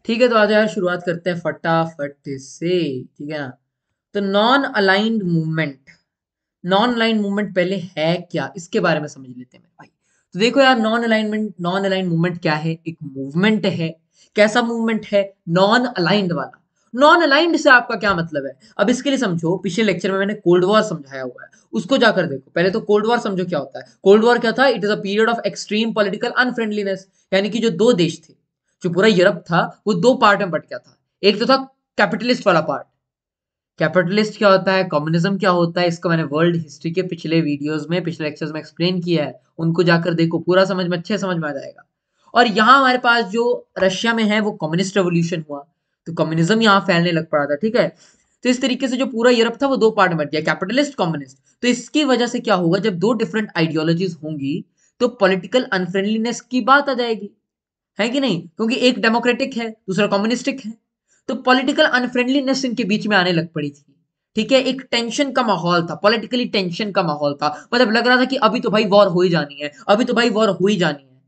ठीक है, तो आज यार शुरुआत करते हैं फटाफट से। ठीक है ना। तो non aligned movement, non aligned movement पहले है क्या, इसके बारे में समझ लेते हैं मेरे भाई। तो देखो यार, नॉन अलाइंड मूवमेंट क्या है? एक मूवमेंट है। कैसा मूवमेंट है? नॉन अलाइंड वाला। नॉन अलाइंड से आपका क्या मतलब है? अब इसके लिए समझो, पिछले लेक्चर में मैंने कोल्ड वॉर समझाया हुआ है, उसको जाकर देखो। पहले तो कोल्ड वॉर समझो क्या होता है। कोल्ड वॉर क्या था? It is a period of extreme political unfriendliness. यानी कि जो दो देश थे, जो पूरा यूरोप था, वो दो पार्ट में बट गया था। एक तो था कैपिटलिस्ट वाला पार्ट। कैपिटलिस्ट क्या होता है, कम्युनिज्म क्या होता है, इसको मैंने वर्ल्ड हिस्ट्री के पिछले वीडियोस में, पिछले लेक्चर्स में एक्सप्लेन किया है। उनको जाकर देखो, पूरा समझ में, अच्छे समझ में आ जाएगा। और यहाँ हमारे पास जो रशिया में है वो कम्युनिस्ट रेवोल्यूशन हुआ, तो कम्युनिज्म यहाँ फैलने लग पड़ा था। ठीक है। तो इस तरीके से जो पूरा यूरोप था वो दो पार्ट में बट गया, कैपिटलिस्ट कम्युनिस्ट। तो इसकी वजह से क्या होगा, जब दो डिफरेंट आइडियोलॉजीज होंगी तो पॉलिटिकल अनफ्रेंडलीनेस की बात आ जाएगी, है कि नहीं? क्योंकि एक डेमोक्रेटिक है, दूसरा कम्युनिस्टिक है। तो पॉलिटिकल अनफ्रेंडलीनेस इनके बीच में आने लग पड़ी थी। ठीक है, एक टेंशन का माहौल था, पॉलिटिकली टेंशन का माहौल था। मतलब लग रहा था कि अभी तो भाई वॉर हो ही जानी है, अभी तो भाई वॉर हो ही जानी है।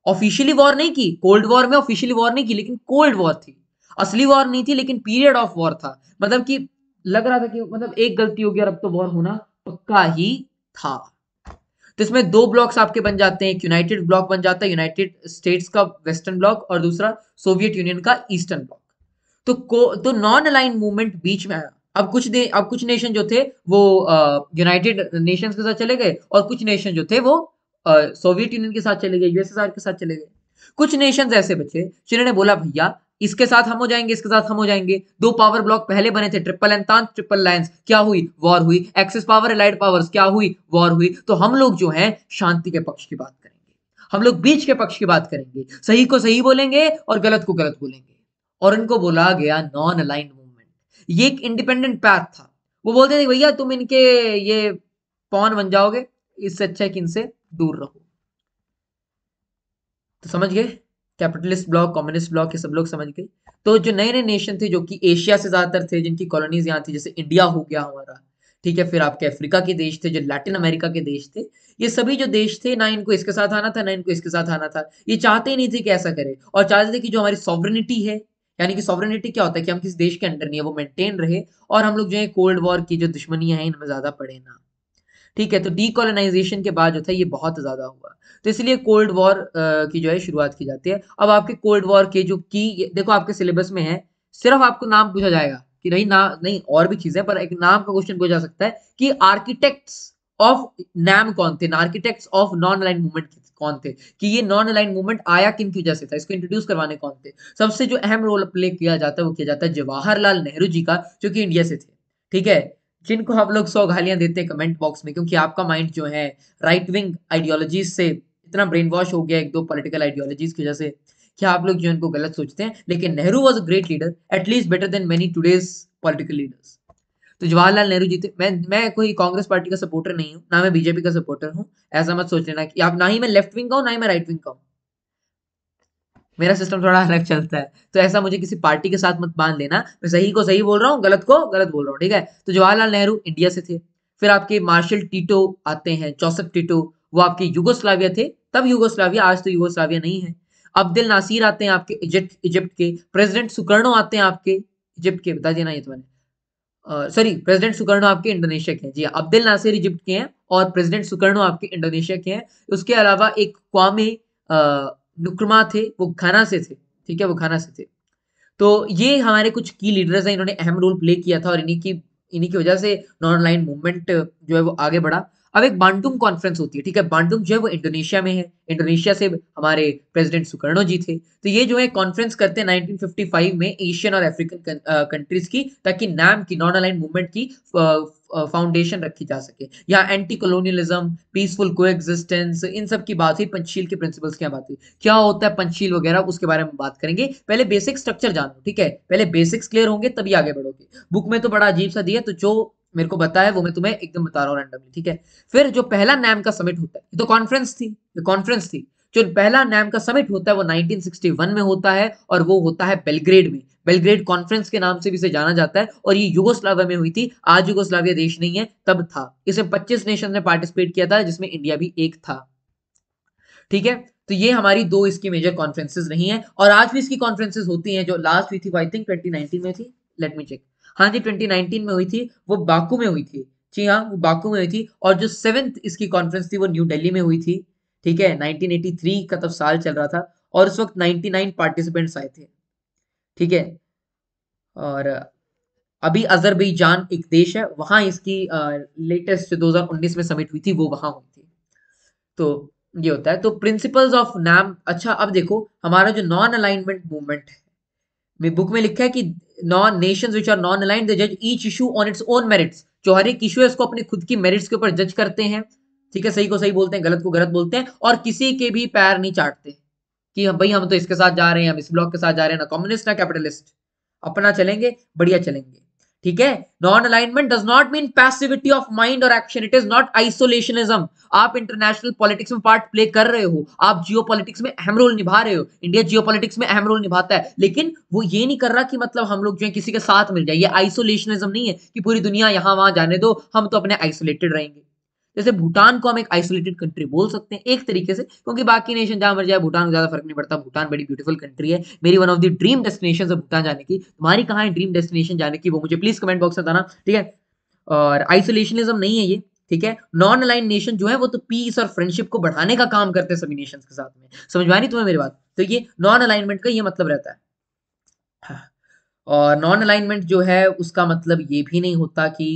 ऑफिशियली वॉर नहीं की, कोल्ड वॉर में ऑफिशियली वॉर नहीं की, लेकिन कोल्ड वॉर थी। असली वॉर नहीं थी, लेकिन पीरियड ऑफ वॉर था। मतलब कि लग रहा था कि मतलब एक गलती हो गया और अब तो वॉर होना पक्का ही था। तो इसमें दो ब्लॉक्स आपके बन जाते हैं। एक यूनाइटेड ब्लॉक बन जाता है, यूनाइटेड स्टेट्स का वेस्टर्न ब्लॉक, और दूसरा सोवियत यूनियन का ईस्टर्न ब्लॉक। तो नॉन अलाइंड मूवमेंट बीच में आया। अब कुछ नेशन जो थे वो यूनाइटेड नेशंस के साथ चले गए, और कुछ नेशन जो थे वो सोवियत यूनियन के साथ चले गए, यूएसएसआर के साथ चले गए। कुछ नेशंस ऐसे बचे जिन्होंने बोला भैया इसके साथ हम हो जाएंगे, इसके साथ हम हो जाएंगे। दो पावर ब्लॉक पहले बने थे, ट्रिपल एंतांत, ट्रिपल अलायंस, क्या हुई? वॉर हुई। एक्सिस पावर, एलाइड पावर्स, क्या हुई? वॉर हुई। तो हम लोग जो हैं शांति के पक्ष की बात करेंगे, हम लोग बीच के पक्ष की बात करेंगे, सही को सही बोलेंगे और गलत को गलत बोलेंगे। और इनको बोला गया नॉन अलाइंड मूवमेंट। ये एक इंडिपेंडेंट पैथ था। वो बोलते थे भैया तुम इनके ये पॉन बन जाओगे, इससे अच्छा है कि इनसे दूर रहो। तो समझ गए, कैपिटलिस्ट ब्लॉक, कम्युनिस्ट ब्लॉक, ये सब लोग समझ गए। तो जो नए नए नेशन थे जो कि एशिया से ज्यादातर थे, जिनकी कॉलोनीज यहाँ थी, जैसे इंडिया हो गया हमारा, ठीक है, फिर आपके अफ्रीका के देश थे, जो लैटिन अमेरिका के देश थे, ये सभी जो देश थे, ना इनको इसके साथ आना था, ना इनको इसके साथ आना था। ये चाहते ही नहीं थे कि ऐसा करे, और चाहते थे कि जो हमारी सॉवरेनिटी है, यानी कि सॉवरेनिटी क्या होता है कि हम किसी देश के अंडर नहीं है, वो मेंटेन रहे, और हम लोग जो है कोल्ड वॉर की जो दुश्मनियां हैं इनमें ज्यादा पड़े ना। ठीक है, तो डीकोलोनाइजेशन के बाद जो था ये बहुत ज्यादा हुआ। तो इसलिए कोल्ड वॉर की जो है शुरुआत की जाती है। अब आपके कोल्ड वॉर के जो की देखो आपके सिलेबस में है, सिर्फ आपको नाम पूछा जाएगा कि नहीं ना, नहीं और भी चीजें, पर एक नाम का क्वेश्चन पूछा जा सकता है कि आर्किटेक्ट्स ऑफ नैम कौन थे, architects of non aligned movement कौन थे, कि ये नॉन अलाइंड मूवमेंट आया किन की वजह से था, इसको इंट्रोड्यूस करवाने कौन थे। सबसे जो अहम रोल प्ले किया जाता है वो किया जाता है जवाहरलाल नेहरू जी का, जो कि इंडिया से थे। ठीक है, जिनको हम लोग 100 गालियां देते हैं कमेंट बॉक्स में, क्योंकि आपका माइंड जो है राइट विंग आइडियोलॉजीज से इतना ब्रेन वॉश हो गया, एक दो पॉलिटिकल आइडियोलॉजीज की वजह से, कि आप लोग जो इनको गलत सोचते हैं। लेकिन Nehru was a great leader, at least better than many today's political leaders. तो जवाहरलाल नेहरू जी थे। मैं कोई कांग्रेस पार्टी का सपोर्टर नहीं हूँ, ना मैं बीजेपी का सपोर्टर हूँ। ऐसा मत सोच लेना कि आप, ना ही मैं लेफ्ट विंग का हूँ, ना ही मैं राइट विंग का हूँ। मेरा सिस्टम थोड़ा अलग चलता है, तो ऐसा मुझे किसी पार्टी के साथ मत बांध लेना। मैं सही को सही बोल रहा हूँ, गलत को गलत बोल रहा हूँ। ठीक है, तो जवाहरलाल नेहरू इंडिया से थे। फिर आपके मार्शल टीटो आते हैं, जोसेफ टीटो, वो आपके युगोस्लाविया थे, तब युगोस्लाविया, आज तो युगोस्लाविया नहीं है। अब्दुल नासिर आते हैं आपके इजिप्ट इजिप्ट के। प्रेसिडेंट सुकर्णो आते हैं आपके इजिप्ट के, बता दिया ना ये तो मैंने, सॉरी, प्रेसिडेंट सुकर्णो आपके इंडोनेशिया के हैं। जी हाँ, अब्दुल नासिर इजिप्ट के हैं और प्रेसिडेंट सुकर्णो आपके इंडोनेशिया के हैं। उसके अलावा एक क्वामे नुक्रमा थे, वो घाना से थे। ठीक है, वो घाना से थे। तो ये हमारे कुछ की लीडर्स हैं, इन्होंने अहम रोल प्ले किया था, और इन्हीं की वजह से नॉन अलाइंड मूवमेंट जो है वो आगे बढ़ा। अब एक बांडुंग कॉन्फ्रेंस होती है। ठीक है, बांडुंग जो है वो इंडोनेशिया में है। इंडोनेशिया से हमारे प्रेसिडेंट सुकर्णो जी थे। तो ये जो है कॉन्फ्रेंस करते हैं 1955 में एशियन और अफ्रीकन कंट्रीज की, ताकि नाम की, नॉन अलाइंड मूवमेंट की फाउंडेशन रखी जा सके। यहाँ एंटी कॉलोनियलिज्म, पीसफुल कोएग्जिस्टेंस, इन सब की बात हुई, पंचशील के प्रिंसिपल्स की बात हुई। क्या होता है पंचशील वगैरह, उसके बारे में बात करेंगे। पहले बेसिक स्ट्रक्चर जानो, ठीक है, पहले बेसिक्स क्लियर होंगे तभी आगे बढ़ोगे। बुक में तो बड़ा अजीब सा दिया, तो जो मेरे को बताया वो मैं तुम्हें एकदम बता रहा हूँ रैंडमली। ठीक है, फिर जो पहला नैम का समिट होता है, ये तो कॉन्फ्रेंस थी, ये कॉन्फ्रेंस थी। जो पहला नैम का समिट होता है वो 1961 में होता है, और वो होता है बेलग्रेड में। बेलग्रेड कॉन्फ्रेंस के नाम से भी इसे जाना जाता है, और ये युगोस्लाविया में हुई थी। आज युगोस्लाविया देश नहीं है, तब था। इसमें 25 नेशन ने पार्टिसिपेट किया था, जिसमें इंडिया भी एक था। ठीक है। तो ये हमारी दो इसकी मेजर कॉन्फ्रेंसेस रही हैं और आज भी इसकी कॉन्फ्रेंसेस होती हैं। जो लास्ट हुई थी वो आई थिंक 2019 में थी, लेट मी चेक। हाँ जी 2019 में हुई थी, वो बाकू में हुई थी। जी हाँ वो बाकू में हुई थी। और जो 7th इसकी कॉन्फ्रेंस थी वो न्यू दिल्ली में हुई थी। ठीक है 1983 का तब साल चल रहा था और उस वक्त 99 पार्टिसिपेंट्स आए थे। ठीक है। और अभी अजरबैजान एक देश है, वहां इसकी लेटेस्ट 2019 में समिट हुई थी वो वहां हुई थी। तो ये होता है। तो प्रिंसिपल्स ऑफ नैम। अच्छा अब देखो हमारा जो नॉन अलाइनमेंट मूवमेंट है, मैं बुक में लिखा है कि non nations which are non aligned they जज each issue on its own merits. जो हर एक इशू है उसको अपनी खुद की मेरिट्स के ऊपर जज करते हैं। ठीक है, सही को सही बोलते हैं, गलत को गलत बोलते हैं और किसी के भी पैर नहीं चाटते कि भाई हम तो इसके साथ जा रहे हैं, हम इस ब्लॉक के साथ जा रहे हैं, ना कम्युनिस्ट ना कैपिटलिस्ट, अपना चलेंगे, बढ़िया चलेंगे। ठीक है। Non alignment does not mean passivity of mind और एक्शन, इट इज नॉट आइसोलेशनिज्म। आप इंटरनेशनल पॉलिटिक्स में पार्ट प्ले कर रहे हो, आप जियो पॉलिटिक्स में अहम रोल निभा रहे हो, इंडिया जियो पॉलिटिक्स में अहम रोल निभाता है, लेकिन वो ये नहीं कर रहा कि मतलब हम लोग जो है किसी के साथ मिल जाए। ये आइसोलेशनिज्म नहीं है कि पूरी दुनिया यहां वहां जाने दो, हम तो अपने आइसोलेटेड रहेंगे। जैसे भूटान को हम एक आइसोलेटेड कंट्री बोल सकते हैं एक तरीके से, क्योंकि बाकी नेशन जहां मर जाए भूटान को ज्यादा फर्क नहीं पड़ता। भूटान बड़ी ब्यूटीफुल कंट्री है, मेरी one of the dream destination है भूटान जाने की। तुम्हारी कहाँ है ड्रीम डेस्टिनेशन जाने की, वो मुझे प्लीज कमेंट बॉक्स में बताना। ठीक है। और आइसोलेशनिज्म नहीं है ये। ठीक है। नॉन अलाइन नेशन जो है वो तो पीस और फ्रेंडशिप को बढ़ाने का काम करते हैं सभी नेशंस के साथ में। समझ में आ रही तुम्हें मेरी बात? तो ये नॉन अलाइनमेंट का ये मतलब रहता है। हाँ। और नॉन अलाइनमेंट जो है उसका मतलब ये भी नहीं होता कि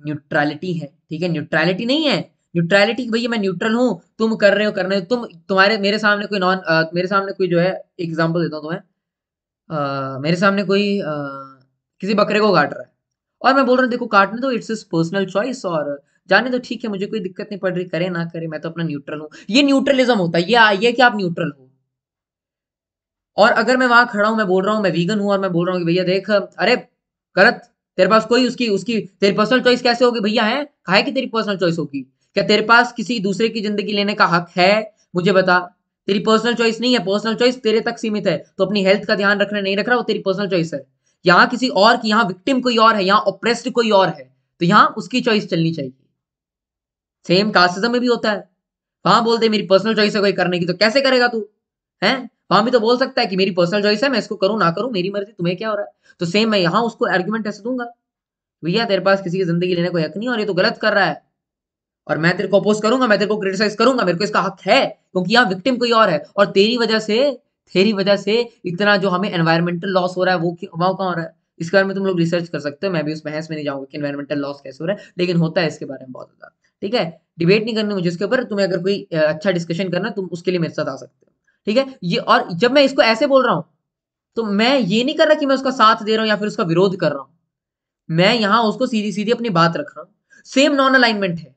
न्यूट्रलिटी है। ठीक है, न्यूट्रलिटी नहीं है। न्यूट्रलिटी भैया मैं न्यूट्रल हूँ, तुम कर रहे हो करने हो, तुम तुम्हारे मेरे सामने कोई मेरे सामने कोई जो है, एग्जांपल देता हूँ तुम्हें। मेरे सामने कोई किसी बकरे को काट रहा है और मैं बोल रहा हूँ देखो काटने दो, इट्स इज पर्सनल चॉइस और जाने दो, ठीक है मुझे कोई दिक्कत नहीं पड़ रही, करे ना करे मैं तो अपना न्यूट्रल हूँ। ये न्यूट्रलिज्म होता है, ये कि आप न्यूट्रल हो। और अगर मैं वहां खड़ा हूं, मैं बोल रहा हूँ मैं वीगन हूं और मैं बोल रहा हूँ कि भैया देख, अरे गलत, तेरे पास कोई उसकी उसकी तेरी पर्सनल चॉइस कैसे होगी भैया? है काहे की तेरी पर्सनल चॉइस होगी? क्या तेरे पास किसी दूसरे की जिंदगी लेने का हक है? मुझे बता। तेरी पर्सनल चॉइस नहीं है, पर्सनल चॉइस तेरे तक सीमित है। तो अपनी हेल्थ का ध्यान रखना नहीं रख रहा वो तेरी पर्सनल चॉइस है। यहाँ किसी और की, यहाँ विक्टिम कोई और है, यहाँ ऑप्रेस्ड कोई और है, तो यहाँ उसकी चॉइस चलनी चाहिए। सेम कास्टिज्म में भी होता है। वहां बोलते मेरी पर्सनल चॉइस है कोई करने की, तो कैसे करेगा तू? है वहां भी तो बोल सकता है कि मेरी पर्सनल चॉइस है, मैं इसको करूं ना करूं मेरी मर्जी, तुम्हें क्या हो रहा है? तो सेम मैं यहाँ उसको आर्ग्यूमेंट ऐसे दूंगा, भैया तेरे पास किसी की जिंदगी लेने कोई हक नहीं और ये तो गलत कर रहा है और मैं तेरे को अपोज करूंगा, मैं तेरे को क्रिटिसाइज करूंगा, मेरे को इसका हक है क्योंकि यहाँ विक्टिम कोई और है। और तेरी वजह से इतना जो हमें एनवायरमेंटल लॉस हो रहा है वो कहाँ हो रहा है? इसके बारे में तुम लोग रिसर्च कर सकते हो, मैं भी उस बहस में नहीं जाऊंगा कि एनवायरमेंटल लॉस कैसे हो रहा है, लेकिन होता है इसके बारे में बहुत ज्यादा। ठीक है। डिबेट नहीं करनी मुझे इसके ऊपर, तुम्हें अगर कोई अच्छा डिस्कशन करना तुम उसके लिए मेरे साथ आ सकते हो। ठीक है। ये और जब मैं इसको ऐसे बोल रहा हूँ तो मैं ये नहीं कर रहा कि मैं उसका साथ दे रहा हूँ या फिर उसका विरोध कर रहा हूँ, मैं यहां उसको सीधी सीधी अपनी बात रख रहा हूं। सेम नॉन अलाइनमेंट है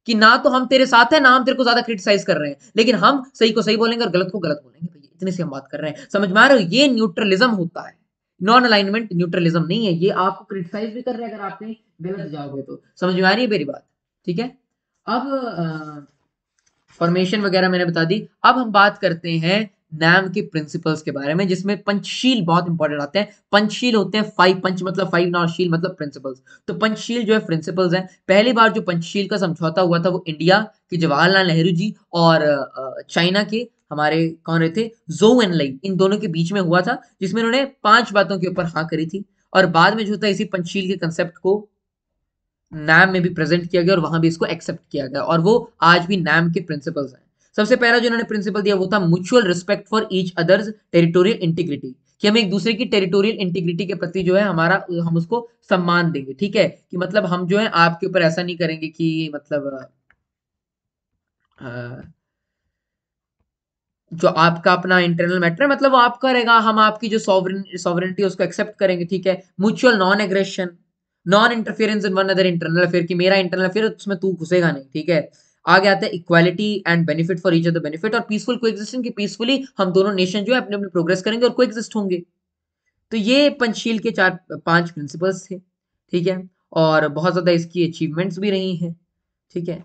कि ना तो हम तेरे साथ हैं ना हम तेरे को ज्यादा क्रिटिसाइज कर रहे हैं, लेकिन हम सही को सही बोलेंगे और गलत को गलत बोलेंगे भैया, इतने से हम बात कर रहे हैं। समझ में आ रहे हो? ये न्यूट्रलिज्म होता है। नॉन अलाइनमेंट न्यूट्रलिज्म नहीं है, ये आपको क्रिटिसाइज भी कर रहे हैं अगर आप कहीं गलत जाओगे तो। समझ में आ रही है मेरी बात? ठीक है। अब फॉर्मेशन वगैरह मैंने बता दी। अब हम बात करते हैं नैम के प्रिंसिपल्स के बारे में, जिसमें पंचशील बहुत इंपॉर्टेंट आते हैं। पंचशील होते हैं फाइव, पंच मतलब फाइव ना, शील मतलब प्रिंसिपल्स। तो पंचशील जो है प्रिंसिपल्स हैं। पहली बार जो पंचशील का समझौता हुआ था वो इंडिया के जवाहरलाल नेहरू जी और चाइना के हमारे कौन रहे थे, जोउ एनलाई, इन दोनों के बीच में हुआ था, जिसमें उन्होंने 5 बातों के ऊपर हाँ करी थी। और बाद में जो था इसी पंचशील के कंसेप्ट को नैम में भी प्रेजेंट किया गया और वहां भी इसको एक्सेप्ट किया गया और वो आज भी नैम के प्रिंसिपल्स हैं। सबसे पहला जो उन्होंने प्रिंसिपल दिया वो था mutual respect for each others territorial integrity, कि हम एक दूसरे की टेरिटोरियल इंटीग्रिटी के प्रति जो है हमारा, हम उसको सम्मान देंगे। ठीक है, कि मतलब हम जो है आपके ऊपर ऐसा नहीं करेंगे कि मतलब अ, जो आपका अपना इंटरनल मैटर है मतलब वो आपका रहेगा, हम आपकी जो सॉवरेनिटी है उसको एक्सेप्ट करेंगे। ठीक है। Mutual non aggression, non interference in one other internal affair, कि मेरा इंटरनल अफेयर उसमें तू घुसेगा नहीं। ठीक है। आगे आता है equality and benefit for each other benefit, और पीसफुल कोएग्जिस्टेंस, की पीसफुली हम दोनों नेशन जो है अपने अपने प्रोग्रेस करेंगे और कोएग्जिस्ट होंगे। तो ये पंचशील के 4-5 प्रिंसिपल्स थे। ठीक है। और बहुत ज्यादा इसकी अचीवमेंट्स भी रही हैं। ठीक है।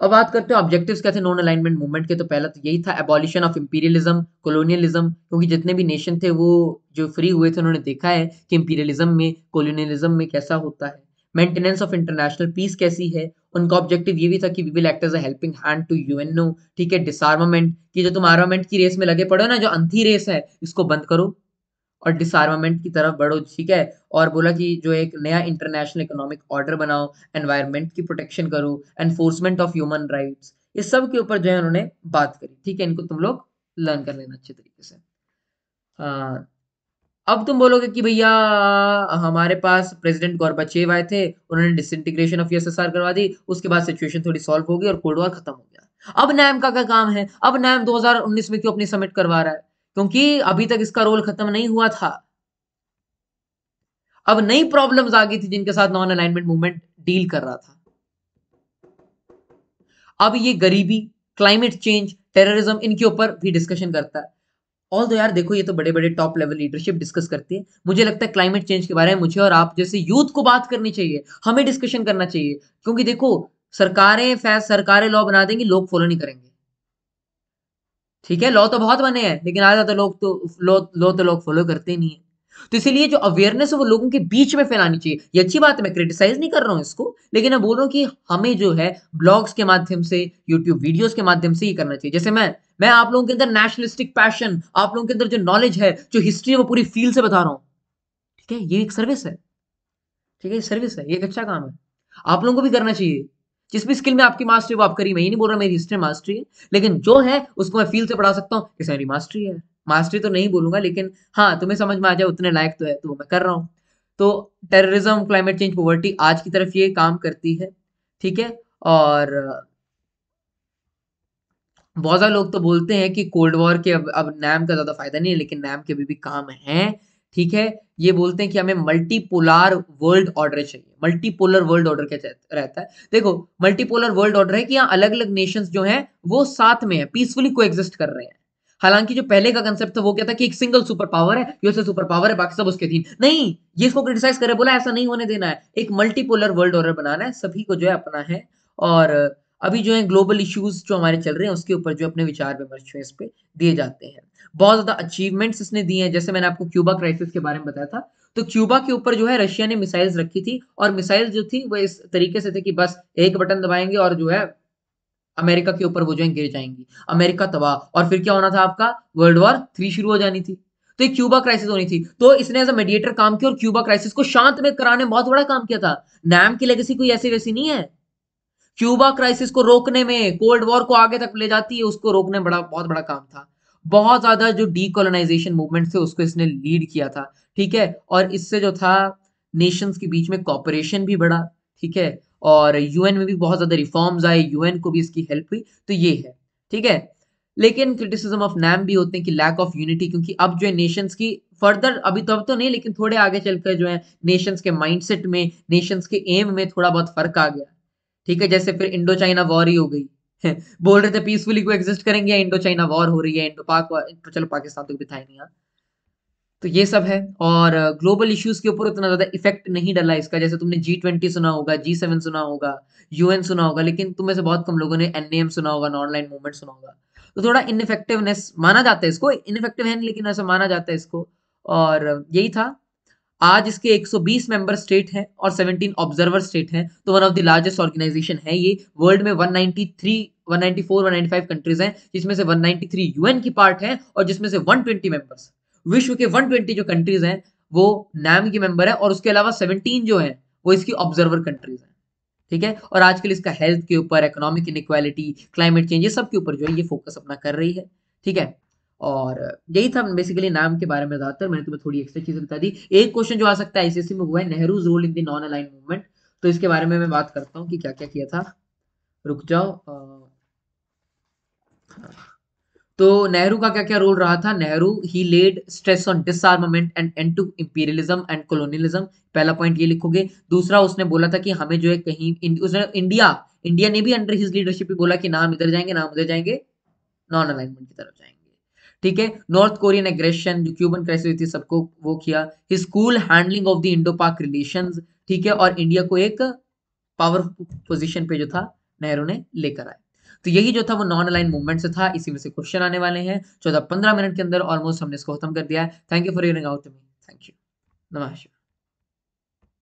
अब बात करते हैं ऑब्जेक्टिव्स क्या थे नॉन अलाइनमेंट मूवमेंट के। तो पहला तो यही था एबॉलिशन ऑफ इंपीरियलिज्म कोलोनियलिज्म, क्योंकि जितने भी नेशन थे वो जो फ्री हुए थे उन्होंने देखा है कि इंपीरियलिज्म में, कोलोनियलिज्म में कैसा होता है। मेंटेनेंस ऑफ इंटरनेशनल पीस कैसी है, उनका ऑब्जेक्टिव ये भी था कि we will act as a helping hand to UNO, ठीक है। डिसआर्मामेंट की, जो तुम आर्मामेंट की रेस में लगे पड़े हो ना, जो अंधी रेस है, इसको बंद करो और डिसआर्मामेंट की तरफ बढ़ो, ठीक है। और बोला कि जो एक नया इंटरनेशनल इकोनॉमिक ऑर्डर बनाओ, एनवायरनमेंट की प्रोटेक्शन करो, एनफोर्समेंट ऑफ ह्यूमन राइट्स, इस सब के ऊपर जो है उन्होंने बात करी, ठीक है। इनको तुम लोग लर्न कर लेना अच्छे तरीके से। हाँ, अब तुम बोलोगे कि भैया हमारे पास प्रेसिडेंट गोर्बाचेव आए थे, उन्होंने डिसइंटीग्रेशन ऑफ यूएसएसआर करवा दी, उसके बाद सिचुएशन थोड़ी सॉल्व हो गई और कोल्ड वॉर खत्म हो गया। अब नैम का क्या काम है? अब नैम 2019 में क्यों अपनी समिट करवा रहा है? क्योंकि अभी तक इसका रोल खत्म नहीं हुआ था। अब नई प्रॉब्लम्स आ गई थी जिनके साथ नॉन अलाइनमेंट मूवमेंट डील कर रहा था। अब ये गरीबी, क्लाइमेट चेंज, टेररिज्म, इनके ऊपर भी डिस्कशन करता है। ऑल दो यार देखो, ये तो बड़े बड़े टॉप लेवल लीडरशिप डिस्कस करती है। मुझे लगता है क्लाइमेट चेंज के बारे में मुझे और आप जैसे यूथ को बात करनी चाहिए, हमें डिस्कशन करना चाहिए। क्योंकि देखो, सरकारें लॉ बना देंगी, लोग फॉलो नहीं करेंगे, ठीक है। लॉ तो बहुत बने हैं, लेकिन आधा तो लोग तो लॉ तो लोग फॉलो करते ही नहीं है। तो इसीलिए जो अवेयरनेस है वो लोगों के बीच में फैलानी चाहिए। ये अच्छी बात है, मैं क्रिटिसाइज नहीं कर रहा हूँ इसको, लेकिन मैं बोल रहा हूँ कि हमें जो है ब्लॉग्स के माध्यम से, यूट्यूब वीडियोस के माध्यम से ये करना चाहिए। जैसे मैं आप लोगों के अंदर नेशनलिस्टिक पैशन, आप लोगों के अंदर जो नॉलेज है, जो हिस्ट्री है, वो पूरी फील्ड से बता रहा हूँ, ठीक है। ये एक सर्विस है, ठीक है, सर्विस है, ये एक अच्छा काम है, आप लोगों को भी करना चाहिए। जिस भी स्किल में आपकी मास्टरी वो आप करिए, मैं ये नहीं बोल रहा मेरी हिस्ट्री मास्टरी है, लेकिन जो है उसको मैं फील्ड से पढ़ा सकता हूँ, कि मेरी मास्टरी है। मास्टरी तो नहीं बोलूंगा, लेकिन हाँ, तुम्हें समझ में आ जाए उतने लायक तो है, तो वो मैं कर रहा हूँ। तो टेररिज्म, क्लाइमेट चेंज, पॉवर्टी आज की तरफ ये काम करती है, ठीक है। और बहुत सारे लोग तो बोलते हैं कि कोल्ड वॉर के अब नैम का ज्यादा फायदा नहीं है, लेकिन नैम के अभी भी काम है, ठीक है। ये बोलते हैं कि हमें मल्टीपोलर वर्ल्ड ऑर्डर चाहिए। मल्टीपोलर वर्ल्ड ऑर्डर क्या रहता है? देखो, मल्टीपोलर वर्ल्ड ऑर्डर है कि यहाँ अलग अलग नेशंस जो हैं वो साथ में है, पीसफुली कोएग्जिस्ट कर रहे हैं। हालांकि जो पहले का कंसेप्ट था वो क्या था कि एक सिंगल सुपर पावर है, यूएसए सुपर पावर है, बाकी सब उसके अधीन। नहीं, ये इसको क्रिटिसाइज करे, बोला ऐसा नहीं होने देना है, एक मल्टीपोलर वर्ल्ड ऑर्डर बनाना है, सभी को जो है अपना है। और अभी जो है ग्लोबल इश्यूज जो हमारे चल रहे हैं उसके ऊपर जो अपने विचार विमर्श इस पे दिए जाते हैं। बहुत ज्यादा अचीवमेंट्स इसने दिए हैं, जैसे मैंने आपको क्यूबा क्राइसिस के बारे में बताया था। तो क्यूबा के ऊपर जो है रशिया ने मिसाइल्स रखी थी, और मिसाइल जो थी वो इस तरीके से थे कि बस एक बटन दबाएंगे और जो है अमेरिका के ऊपर वो जो है गिर जाएंगी, अमेरिका तबाह, और फिर क्या होना था आपका, वर्ल्ड वॉर 3 शुरू हो जानी थी। तो एक क्यूबा क्राइसिस होनी थी, तो इसने एज अ मीडिएटर काम किया और क्यूबा क्राइसिस को शांत में कराने में बहुत बड़ा काम किया था। नैम की लेगेसी कोई ऐसी वैसी नहीं है। क्यूबा क्राइसिस को रोकने में, कोल्ड वॉर को आगे तक ले जाती है, उसको रोकने में बहुत बड़ा काम था। बहुत ज्यादा जो डीकोलोनाइजेशन मूवमेंट थे उसको इसने लीड किया था, ठीक है। और इससे जो था नेशंस के बीच में कॉपरेशन भी बढ़ा, ठीक है। और यूएन में भी बहुत ज्यादा रिफॉर्म्स आए, यूएन को भी इसकी हेल्प हुई, तो ये है, ठीक है। लेकिन क्रिटिसिज्म ऑफ नैम भी होते हैं कि लैक ऑफ यूनिटी, क्योंकि अब जो है नेशंस की फर्दर, अभी तो अब तो नहीं, लेकिन थोड़े आगे चलकर जो है नेशंस के माइंडसेट में, नेशंस के एम में थोड़ा बहुत फर्क आ गया, ठीक है। जैसे फिर इंडो चाइना वॉर ही हो गई बोल रहे थे पीसफुली को एग्जिस्ट करेंगे, इंडो चाइना वॉर हो रही है, इंडो पाक वॉर, तो चलो पाकिस्तान तो भी था ही नहीं यहाँ। तो ये सब है। और ग्लोबल इश्यूज के ऊपर उतना ज्यादा इफेक्ट नहीं डला इसका। जैसे तुमने G20 सुना होगा, G7 सुना होगा, यूएन सुना होगा, लेकिन तुम में से बहुत कम लोगों ने एनएम सुना होगा, नॉन लाइन मूवमेंट सुना होगा। तो थोड़ा इनइफेक्टिवनेस माना जाता है इसको, इनइफेक्टिव है नहीं, लेकिन ऐसा माना जाता है इसको। और यही था। आज इसके 120 मेंबर स्टेट हैं और 17 ऑब्जर्वर स्टेट हैं, तो one of the largest organisation है ये। वर्ल्ड में 193 194 195 कंट्रीज हैं, जिसमें से 193 यूएन की पार्ट है, और जिसमें से 120 मेंबर्स, विश्व के 120 जो कंट्रीज हैं वो नैम की मेंबर है, और उसके अलावा 17 जो है वो इसकी ऑब्जर्वर कंट्रीज हैं, ठीक है। और आजकल इसका हेल्थ के ऊपर, इकोनॉमिक इनइक्वालिटी, क्लाइमेट चेंज, ये सब के ऊपर जो है ये फोकस अपना कर रही है, ठीक है। और यही था बेसिकली नाम के बारे में। ज्यादातर मैंने तुम्हें थोड़ी एक्स्ट्रा चीजें बता दी। एक क्वेश्चन जो आ सकता है आईसीएससी में, हुआ है Nehru's role in the non align movement. तो इसके बारे में मैं बात करता हूँ कि क्या क्या किया था। रुक जाओ। तो नेहरू का क्या क्या रोल रहा था? Nehru he laid stress on disarmament and end to imperialism and colonialism. पहला पॉइंट ये लिखोगे। दूसरा, उसने बोला था कि हमें जो है कहीं उसने इंडिया ने भी अंडर हिज लीडरशिप भी बोला कि नाम इधर जाएंगे, नाम उधर जाएंगे, नॉन अलाइनमेंट की तरफ जाएंगे, ठीक है। नॉर्थ कोरियन एग्रेशन, जो क्यूबन क्राइसिस हुई थी, सबको वो किया। His cool handling of the Indo पाक रिलेशंस, ठीक है। और इंडिया को एक पावर पोजीशन पे जो था नेहरू ने लेकर आए। तो यही जो था वो नॉन अलाइन मूवमेंट से था। इसी में से क्वेश्चन आने वाले हैं 14-15 मिनट के अंदर। ऑलमोस्ट हमने इसको खत्म कर दिया है। Thank you for hearing out to me. Thank you. नमस्कार।